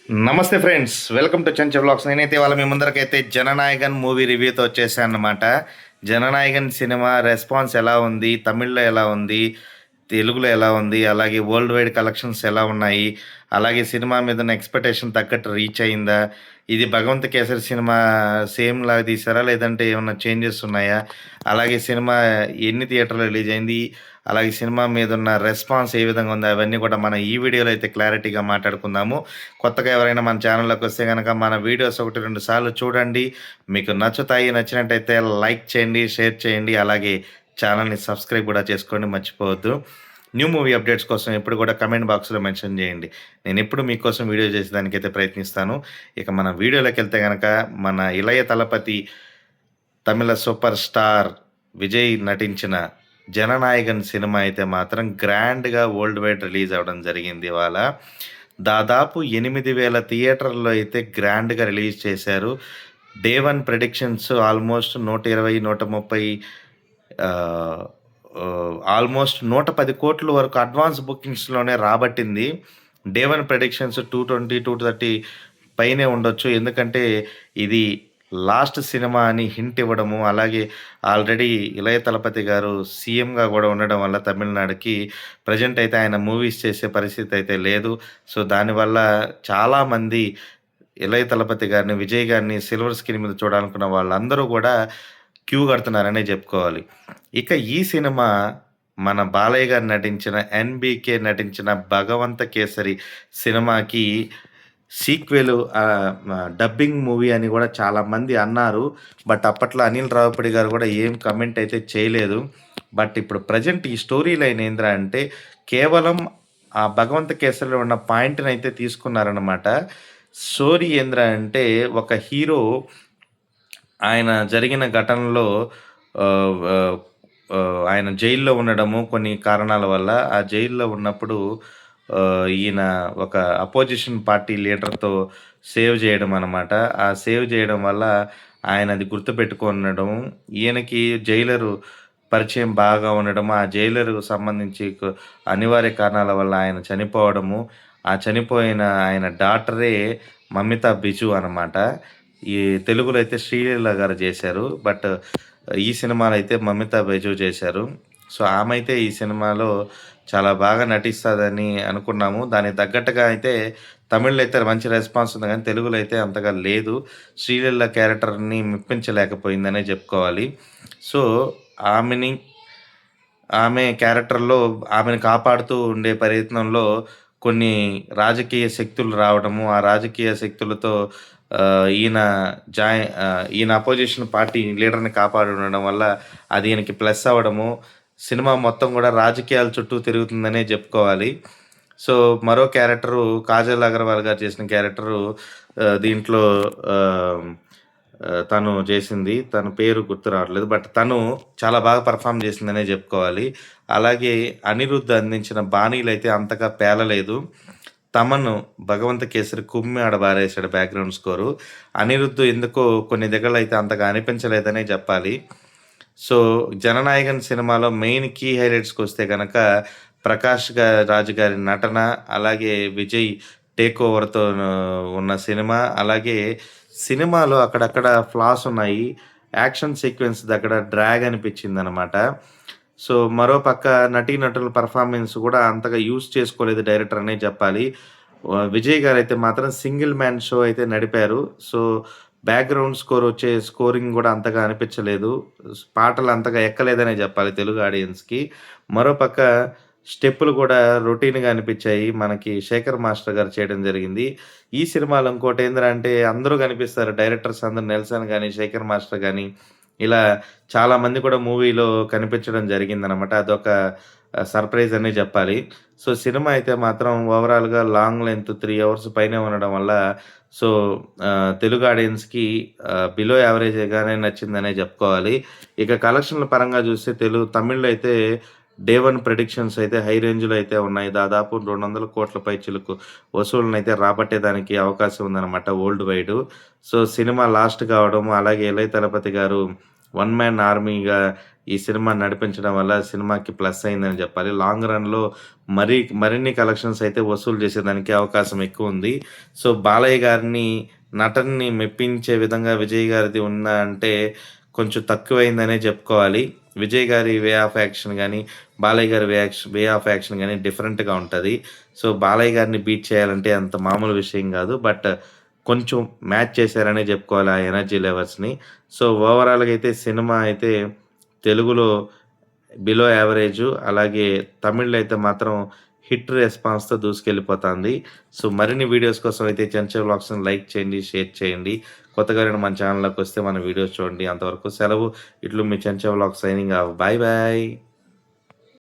నమస్తే friends, welcome to చెంచ vlogs. నేనైతే వాళ్ళ మీ ముందరకైతే జననాయకన్ మూవీ రివ్యూతో వచ్చేసాను అనమాట. జననాయకన్ సినిమా రెస్పాన్స్ ఎలా ఉంది, తమిళ్లో ఎలా ఉంది, తెలుగులో ఎలా ఉంది, అలాగే వరల్డ్ వైడ్ కలెక్షన్స్ ఎలా ఉన్నాయి, అలాగే సినిమా మీద ఉన్న ఎక్స్పెక్టేషన్ తగ్గట్టు రీచ్ అయిందా, ఇది భగవంత్ కేసరి సినిమా సేమ్ లాగా తీసారా లేదంటే ఏమన్నా చేంజెస్ ఉన్నాయా, అలాగే సినిమా ఎన్ని థియేటర్లో రిలీజ్ అయింది, అలాగే సినిమా మీద ఉన్న రెస్పాన్స్ ఏ విధంగా ఉంది, అవన్నీ కూడా మనం ఈ వీడియోలో అయితే క్లారిటీగా మాట్లాడుకుందాము. కొత్తగా ఎవరైనా మన ఛానల్లోకి వస్తే కనుక మన వీడియోస్ 1-2 సార్లు చూడండి. మీకు నచ్చుతాయి, నచ్చినట్టయితే లైక్ చేయండి, షేర్ చేయండి, అలాగే ఛానల్ని సబ్స్క్రైబ్ కూడా చేసుకోండి, మర్చిపోవద్దు. న్యూ మూవీ అప్డేట్స్ కోసం ఎప్పుడు కూడా కమెంట్ బాక్స్లో మెన్షన్ చేయండి. నేను ఎప్పుడు మీకోసం వీడియో చేసేదానికైతే ప్రయత్నిస్తాను. ఇక మన వీడియోలోకి వెళ్తే కనుక మన ఇళయ తలపతి తమిళ సూపర్ స్టార్ విజయ్ నటించిన జననాయకన్ సినిమా అయితే మాత్రం గ్రాండ్గా వరల్డ్ వైడ్ రిలీజ్ అవ్వడం జరిగింది. ఇవాళ దాదాపు 8,000 థియేటర్లో అయితే గ్రాండ్గా రిలీజ్ చేశారు. డే 1 ప్రెడిక్షన్స్ ఆల్మోస్ట్ 120, 130, ఆల్మోస్ట్ 110 కోట్ల వరకు అడ్వాన్స్ బుకింగ్స్లోనే రాబట్టింది. డే 1 ప్రెడిక్షన్స్ 220, 230 పైనే ఉండొచ్చు. ఎందుకంటే ఇది లాస్ట్ సినిమా అని హింట్ ఇవ్వడము, అలాగే ఆల్రెడీ ఇళయ తలపతి గారు సీఎంగా కూడా ఉండడం వల్ల తమిళనాడుకి ప్రజెంట్ అయితే ఆయన మూవీస్ చేసే పరిస్థితి అయితే లేదు. సో దానివల్ల చాలామంది ఇళయ తలపతి గారిని, విజయ్ గారిని సిల్వర్ స్క్రీన్ మీద చూడాలనుకున్న వాళ్ళందరూ కూడా క్యూ కడుతున్నారనే చెప్పుకోవాలి. ఇక ఈ సినిమా మన బాలయ్య గారు నటించిన, ఎన్బీకే నటించిన భగవంత కేసరి సినిమాకి సీక్వెల్ డబ్బింగ్ మూవీ అని కూడా చాలామంది అన్నారు. బట్ అప్పట్లో అనిల్ రావిపూడి గారు కూడా ఏం కమెంట్ అయితే చేయలేదు. బట్ ఇప్పుడు ప్రజెంట్ ఈ స్టోరీ లైన్ ఏంద్రా అంటే కేవలం ఆ భగవంత కేసరిలో ఉన్న పాయింట్ని అయితే తీసుకున్నారనమాట. స్టోరీ ఏంద్రా అంటే ఒక హీరో ఆయన జరిగిన ఘటనలో ఆయన జైల్లో ఉండడము కొన్ని కారణాల వల్ల. ఆ జైల్లో ఉన్నప్పుడు ఈయన ఒక అపోజిషన్ పార్టీ లీడర్తో సేవ్ చేయడం అనమాట. ఆ సేవ్ చేయడం వల్ల ఆయన అది గుర్తుపెట్టుకునడం, ఈయనకి జైలరు పరిచయం బాగా ఉండడం, ఆ జైలరు సంబంధించి అనివార్య కారణాల వల్ల ఆయన చనిపోవడము, ఆ చనిపోయిన ఆయన డాటరే మమితా బిజు అనమాట. ఈ తెలుగులో అయితే శ్రీలీల గారు చేశారు. బట్ ఈ సినిమాలో అయితే మమితా బైజు చేశారు. సో ఆమె అయితే ఈ సినిమాలో చాలా బాగా నటిస్తుందని అనుకున్నాము. దానికి తగ్గట్టుగా అయితే తమిళ్లో అయితే మంచి రెస్పాన్స్ ఉంది, కానీ తెలుగులో అయితే అంతగా లేదు. శ్రీలీల క్యారెక్టర్ని మెప్పించలేకపోయిందనే చెప్పుకోవాలి. సో ఆమె క్యారెక్టర్లో ఆమెను కాపాడుతూ ఉండే ప్రయత్నంలో కొన్ని రాజకీయ శక్తులు రావడము, ఆ రాజకీయ శక్తులతో ఈయన అపోజిషన్ పార్టీ లీడర్ని కాపాడి ఉండడం వల్ల అది ఈయనకి ప్లస్ అవ్వడము, సినిమా మొత్తం కూడా రాజకీయాల చుట్టూ తిరుగుతుందనే చెప్పుకోవాలి. సో మరో క్యారెక్టరు కాజల్ అగర్వాల్ గారు చేసిన క్యారెక్టరు దీంట్లో తను చేసింది, తన పేరు గుర్తు రావట్లేదు. బట్ తను చాలా బాగా పర్ఫామ్ చేసిందనే చెప్పుకోవాలి. అలాగే అనిరుద్ధ్ అందించిన బాణీలు అయితే అంతగా పేలలేదు. తమను భగవంత కేసరి కుమ్మి ఆడ బారేశాడు బ్యాక్గ్రౌండ్ స్కోరు. అనిరుద్ధ్ ఎందుకో కొన్ని దగ్గరలో అయితే అంతగా అనిపించలేదనే చెప్పాలి. సో జననాయకన్ సినిమాలో మెయిన్ కీ హైలైట్స్కి వస్తే కనుక ప్రకాష్ రాజు గారి నటన, అలాగే విజయ్ టేక్ ఓవర్తో ఉన్న సినిమా, అలాగే సినిమాలో అక్కడక్కడ ఫ్లాస్ ఉన్నాయి. యాక్షన్ సీక్వెన్స్ దగ్గర డ్రాగ్ అనిపించింది అనమాట. సో మరోపక్క నటీనటుల పర్ఫార్మెన్స్ కూడా అంతగా యూజ్ చేసుకోలేదు డైరెక్టర్ అనే చెప్పాలి. విజయ్ గారు అయితే మాత్రం సింగిల్ మ్యాన్ షో అయితే నడిపారు. సో బ్యాక్గ్రౌండ్ స్కోర్ వచ్చే స్కోరింగ్ కూడా అంతగా అనిపించలేదు, పాటలు అంతగా ఎక్కలేదనే చెప్పాలి తెలుగు ఆడియన్స్కి. మరోపక్క స్టెప్పులు కూడా రొటీన్గా అనిపించాయి. మనకి శేఖర్ మాస్టర్ గారు చేయడం జరిగింది. ఈ సినిమాలో ఇంకోటి ఏంటంటే అందరూ కనిపిస్తారు, డైరెక్టర్స్ అందరూ, నెల్సన్ కానీ, శేఖర్ మాస్టర్ కానీ, ఇలా చాలామంది కూడా మూవీలో కనిపించడం జరిగిందనమాట. అదొక సర్ప్రైజ్ అనే చెప్పాలి. సో సినిమా అయితే మాత్రం ఓవరాల్గా లాంగ్ లెంత్ 3 అవర్స్ పైనే ఉండడం వల్ల సో తెలుగు ఆడియన్స్కి బిలో యావరేజ్గానే నచ్చిందనే చెప్పుకోవాలి. ఇక కలెక్షన్ల పరంగా చూస్తే తమిళ్లో అయితే డే 1 ప్రెడిక్షన్స్ అయితే హై రేంజ్లో అయితే ఉన్నాయి. దాదాపు 200 కోట్ల పైచిలకు వసూళ్ళను అయితే రాబట్టేదానికి అవకాశం ఉందన్నమాట world wide. So cinema last కావడం, అలాగే ఇళయ తలపతి గారు వన్ మ్యాన్ ఆర్మీగా ఈ సినిమా నడిపించడం వల్ల సినిమాకి ప్లస్ అయిందని చెప్పాలి. లాంగ్ రన్‌లో మరిన్ని కలెక్షన్స్ అయితే వసూలు చేసేదానికి అవకాశం ఎక్కువుంది. సో, బాలయ్య గారిని నటనని మెప్పించే విధంగా విజయ్ గారిది ఉందా అంటే కొంచెం తక్కువైందనే చెప్పుకోవాలి. విజయ్ గారి వే ఆఫ్ యాక్షన్ గాని, బాలయ్య గారి వే ఆఫ్ యాక్షన్ గాని డిఫరెంట్‌గా ఉంటది. సో, బాలయ్య గారిని బీట్ చేయాలంటే అంత మామూలు విషయం గాదు. బట్ కొంచెం మ్యాచ్ చేశారనే చెప్పుకోవాలి ఆ ఎనర్జీ లెవెల్స్‌ని. సో, ఓవరాల్‌గా అయితే సినిమా అయితే తెలుగులో బిలో యావరేజు. అలాగే తమిళ్‌లో అయితే మాత్రం హిట్ రెస్పాన్స్‌తో దూసుకెళ్ళిపోతాంది. సో, మరిన్ని వీడియోస్ కోసం అయితే చెంచల్ వ్లాగ్స్‌ని లైక్ చేయండి, షేర్ చేయండి. కొత్తగా ఎవరైనా మన ఛానల్‌లోకొస్తే మన వీడియోస్ చూడండి. అంతవరకు సెలవు. ఇట్లు మీ Chenchal vlogs signing off. Bye bye.